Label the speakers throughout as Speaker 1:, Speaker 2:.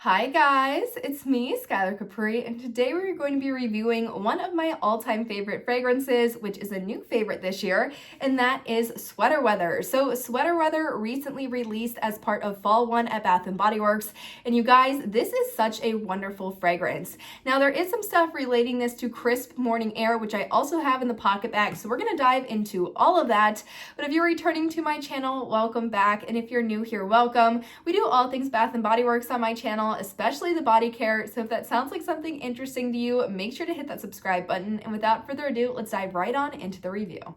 Speaker 1: Hi guys, it's me, Skylar Capri, and today we're going to be reviewing one of my all-time favorite fragrances, which is a new favorite this year, and that is Sweater Weather. So Sweater Weather recently released as part of Fall 1 at Bath & Body Works, and you guys, this is such a wonderful fragrance. Now there is some stuff relating this to crisp morning air, which I also have in the pocket bag, so we're going to dive into all of that. But if you're returning to my channel, welcome back, and if you're new here, welcome. We do all things Bath & Body Works on my channel, especially the body care. So if that sounds like something interesting to you, make sure to hit that subscribe button. And without further ado, let's dive right on into the review.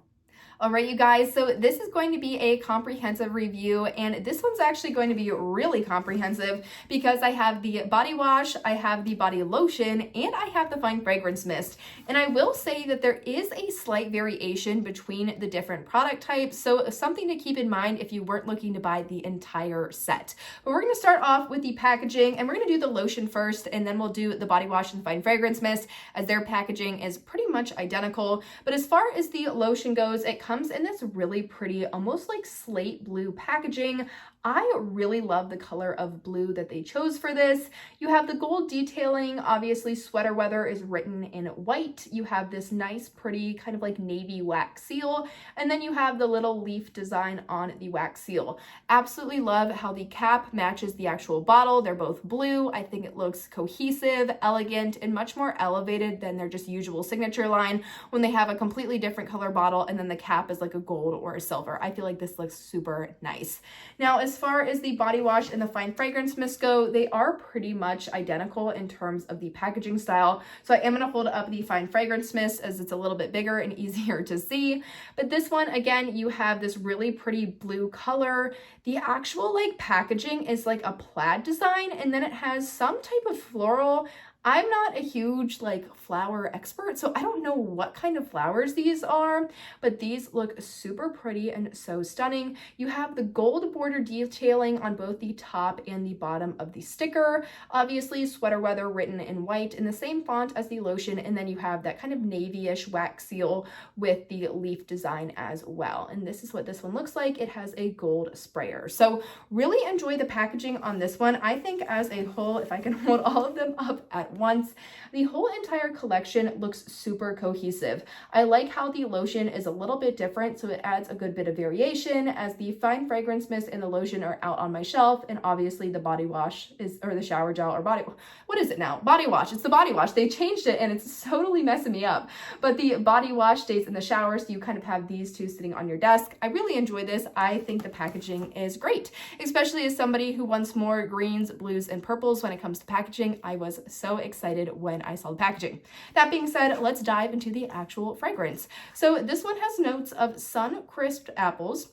Speaker 1: All right, you guys, so this is going to be a comprehensive review, and this one's actually going to be really comprehensive because I have the body wash, I have the body lotion, and I have the fine fragrance mist. And I will say that there is a slight variation between the different product types, so something to keep in mind if you weren't looking to buy the entire set. But we're going to start off with the packaging, and we're going to do the lotion first, and then we'll do the body wash and fine fragrance mist, as their packaging is pretty much identical. But as far as the lotion goes, it comes in this really pretty, almost like slate blue packaging. I really love the color of blue that they chose for this. You have the gold detailing. Obviously, Sweater Weather is written in white. You have this nice, pretty, kind of like navy wax seal. And then you have the little leaf design on the wax seal. Absolutely love how the cap matches the actual bottle. They're both blue. I think it looks cohesive, elegant, and much more elevated than their just usual signature line when they have a completely different color bottle and then the cap is like a gold or a silver. I feel like this looks super nice. Now, as far as the body wash and the fine fragrance mist go, they are pretty much identical in terms of the packaging style. So I am going to hold up the fine fragrance mist as it's a little bit bigger and easier to see. But this one, again, you have this really pretty blue color. The actual like packaging is like a plaid design, and then it has some type of floral. I'm not a huge like flower expert, so I don't know what kind of flowers these are, but these look super pretty and so stunning. You have the gold border detailing on both the top and the bottom of the sticker. Obviously, Sweater Weather written in white in the same font as the lotion, and then you have that kind of navy-ish wax seal with the leaf design as well. And this is what this one looks like. It has a gold sprayer. So really enjoy the packaging on this one. I think as a whole, if I can hold all of them up at once, the whole entire collection looks super cohesive. I like how the lotion is a little bit different, so it adds a good bit of variation, as the fine fragrance mist and the lotion are out on my shelf, and obviously the body wash is, or the shower gel or body, what is it now? Body wash. It's the body wash. They changed it and it's totally messing me up. But the body wash stays in the shower, so you kind of have these two sitting on your desk. I really enjoy this. I think the packaging is great, especially as somebody who wants more greens, blues, and purples when it comes to packaging. I was so excited when I saw the packaging. That being said, let's dive into the actual fragrance. So this one has notes of sun-crisped apples,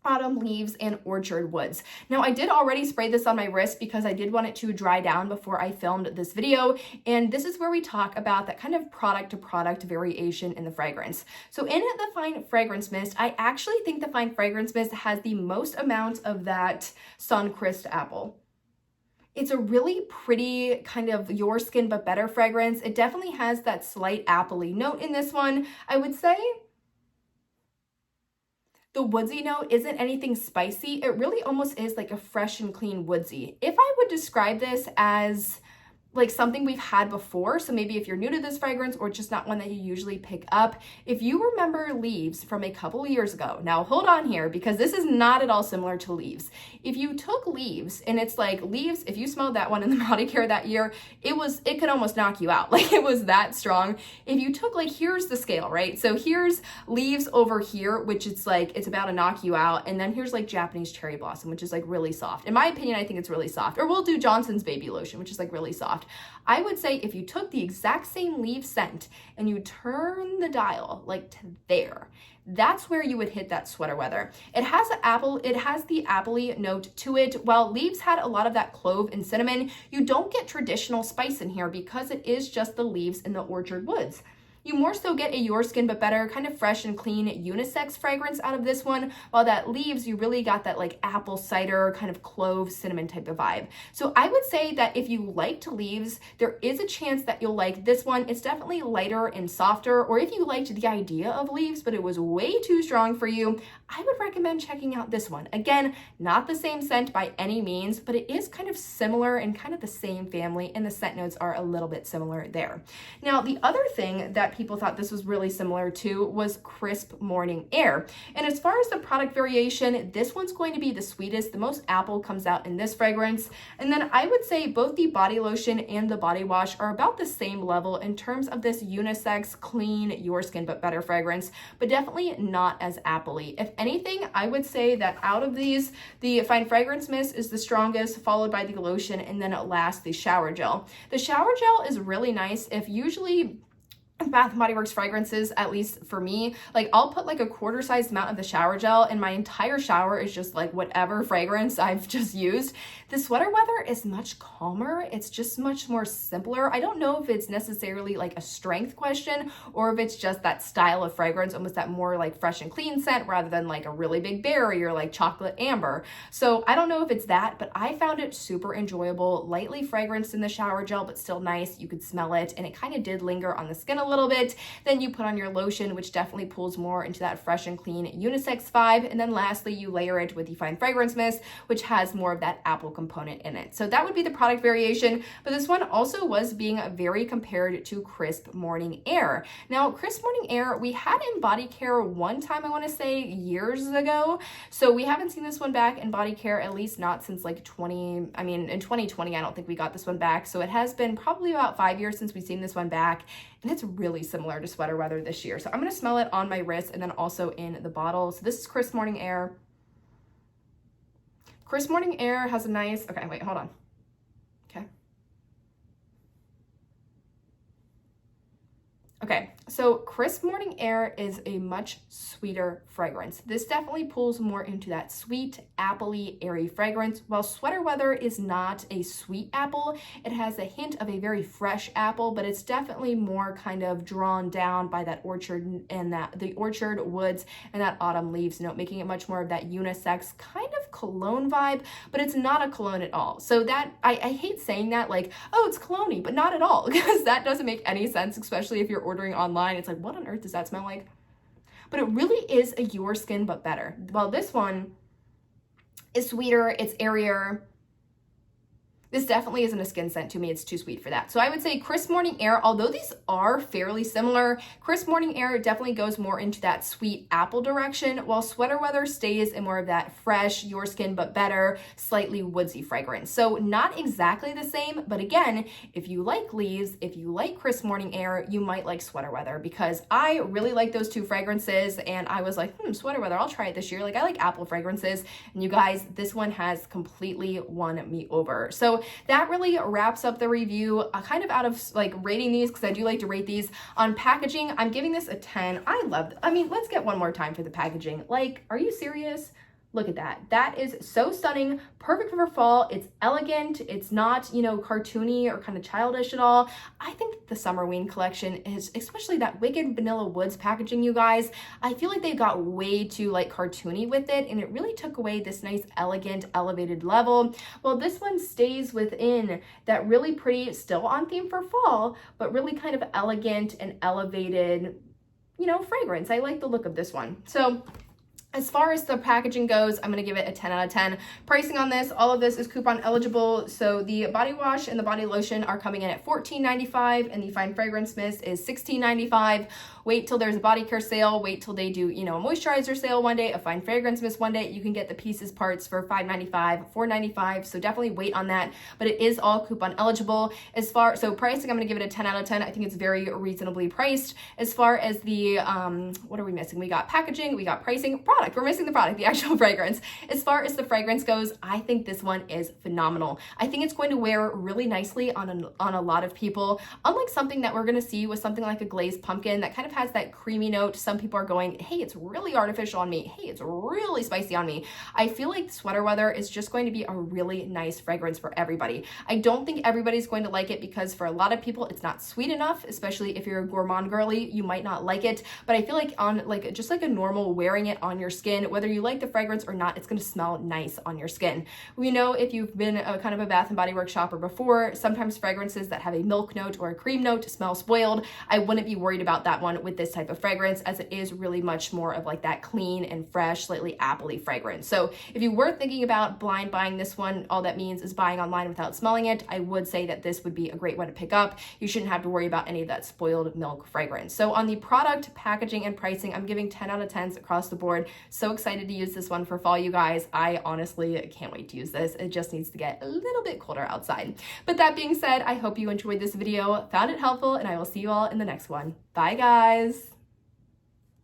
Speaker 1: autumn leaves, and orchard woods. Now, I did already spray this on my wrist because I did want it to dry down before I filmed this video, and this is where we talk about that kind of product to product variation in the fragrance. So in the fine fragrance mist, I actually think the fine fragrance mist has the most amount of that sun-crisped apple. It's a really pretty kind of your skin but better fragrance. It definitely has that slight appley note in this one. I would say the woodsy note isn't anything spicy. It really almost is like a fresh and clean woodsy. If I would describe this as like something we've had before, so maybe if you're new to this fragrance or just not one that you usually pick up, if you remember Leaves from a couple of years ago, now hold on here because this is not at all similar to Leaves. If you took Leaves, and it's like Leaves, if you smelled that one in the body care that year, it could almost knock you out. Like it was that strong. If you took like, here's the scale, right? So here's Leaves over here, which it's like, it's about to knock you out. And then here's like Japanese cherry blossom, which is like really soft. In my opinion, I think it's really soft. Or we'll do Johnson's baby lotion, which is like really soft. I would say if you took the exact same leaf scent and you turn the dial like to there, that's where you would hit that Sweater Weather. It has the appley note to it. While Leaves had a lot of that clove and cinnamon, you don't get traditional spice in here because it is just the leaves in the orchard woods. You more so get a Your Skin But Better kind of fresh and clean unisex fragrance out of this one, while that Leaves, you really got that like apple cider kind of clove cinnamon type of vibe. So I would say that if you liked Leaves, there is a chance that you'll like this one. It's definitely lighter and softer, or if you liked the idea of Leaves but it was way too strong for you, I would recommend checking out this one. Again, not the same scent by any means, but it is kind of similar and kind of the same family, and the scent notes are a little bit similar there. Now, the other thing that people thought this was really similar to was Crisp Morning Air. And as far as the product variation, this one's going to be the sweetest. The most apple comes out in this fragrance. And then I would say both the body lotion and the body wash are about the same level in terms of this unisex, clean, Your Skin But Better fragrance, but definitely not as appley. If anything, I would say that out of these, the Fine Fragrance Mist is the strongest, followed by the lotion, and then at last the shower gel. The shower gel is really nice. If usually Bath & Body Works fragrances, at least for me, like I'll put like a quarter sized amount of the shower gel and my entire shower is just like whatever fragrance I've just used. The Sweater Weather is much calmer. It's just much more simpler. I don't know if it's necessarily like a strength question or if it's just that style of fragrance, almost that more like fresh and clean scent rather than like a really big berry or like chocolate amber. So I don't know if it's that, but I found it super enjoyable, lightly fragranced in the shower gel, but still nice. You could smell it and it kind of did linger on the skin a little bit. Then you put on your lotion, which definitely pulls more into that fresh and clean unisex vibe. And then lastly, you layer it with the Fine Fragrance Mist, which has more of that apple component in it. So that would be the product variation. But this one also was being very compared to Crisp Morning Air. Now, Crisp Morning Air, we had in body care one time, I want to say years ago. So we haven't seen this one back in body care, at least not since like in 2020, I don't think we got this one back. So it has been probably about 5 years since we've seen this one back. And it's really similar to Sweater Weather this year. So I'm going to smell it on my wrist and then also in the bottle. So this is Crisp Morning Air. Crisp Morning Air has a nice, okay, wait, hold on. Okay. Okay, so Crisp Morning Air is a much sweeter fragrance. This definitely pulls more into that sweet, appley, airy fragrance. While Sweater Weather is not a sweet apple, it has a hint of a very fresh apple, but it's definitely more kind of drawn down by that orchard and the orchard woods and that autumn leaves note, making it much more of that unisex kind of cologne vibe, but it's not a cologne at all. So that, I hate saying that, like, oh, it's cologne-y, but not at all, because that doesn't make any sense, especially if you're ordering online. It's like, what on earth does that smell like? But it really is a Your Skin But Better. Well, this one is sweeter, it's airier. This definitely isn't a skin scent to me. It's too sweet for that. So I would say Crisp Morning Air, although these are fairly similar, Crisp Morning Air definitely goes more into that sweet apple direction, while Sweater Weather stays in more of that fresh, Your Skin But Better, slightly woodsy fragrance. So not exactly the same, but again, if you like Leaves, if you like Crisp Morning Air, you might like Sweater Weather, because I really like those two fragrances and I was like, Sweater Weather, I'll try it this year. Like, I like apple fragrances, and you guys, this one has completely won me over. So that really wraps up the review, kind of out of like rating these, because I do like to rate these on packaging. I'm giving this a 10. I mean, let's get one more time for the packaging. Like, are you serious? Look at that. That is so stunning. Perfect for fall. It's elegant. It's not, cartoony or kind of childish at all. I think the Summerween collection is, especially that Wicked Vanilla Woods packaging, you guys, I feel like they got way too like cartoony with it, and it really took away this nice, elegant, elevated level. Well, this one stays within that really pretty, still on theme for fall, but really kind of elegant and elevated, fragrance. I like the look of this one. So as far as the packaging goes, I'm going to give it a 10 out of 10. Pricing on this, all of this is coupon eligible. So the body wash and the body lotion are coming in at $14.95, and the Fine Fragrance Mist is $16.95. Wait till there's a body care sale. Wait till they do, a moisturizer sale one day, a Fine Fragrance Mist one day. You can get the pieces parts for $5.95, $4.95. So definitely wait on that. But it is all coupon eligible. So pricing, I'm going to give it a 10 out of 10. I think it's very reasonably priced. As far as the, what are we missing? We got packaging, we got pricing, product. We're missing the product, the actual fragrance. As far as the fragrance goes, I think this one is phenomenal. I think it's going to wear really nicely on a lot of people. Unlike something that we're going to see with something like a glazed pumpkin that kind of has that creamy note. Some people are going, hey, it's really artificial on me. Hey, it's really spicy on me. I feel like Sweater Weather is just going to be a really nice fragrance for everybody. I don't think everybody's going to like it because for a lot of people, it's not sweet enough, especially if you're a gourmand girly, you might not like it. But I feel like on like just like a normal wearing it on your skin, whether you like the fragrance or not, it's going to smell nice on your skin. We know if you've been a kind of a Bath and Body Works shopper before, sometimes fragrances that have a milk note or a cream note smell spoiled. I wouldn't be worried about that one with this type of fragrance, as it is really much more of like that clean and fresh, slightly appley fragrance. So if you were thinking about blind buying this one, all that means is buying online without smelling it, I would say that this would be a great one to pick up. You shouldn't have to worry about any of that spoiled milk fragrance. So on the product, packaging, and pricing, I'm giving 10 out of 10s across the board. So excited to use this one for fall, you guys. I honestly can't wait to use this. It just needs to get a little bit colder outside. But that being said, I hope you enjoyed this video, found it helpful, and I will see you all in the next one. Bye, guys.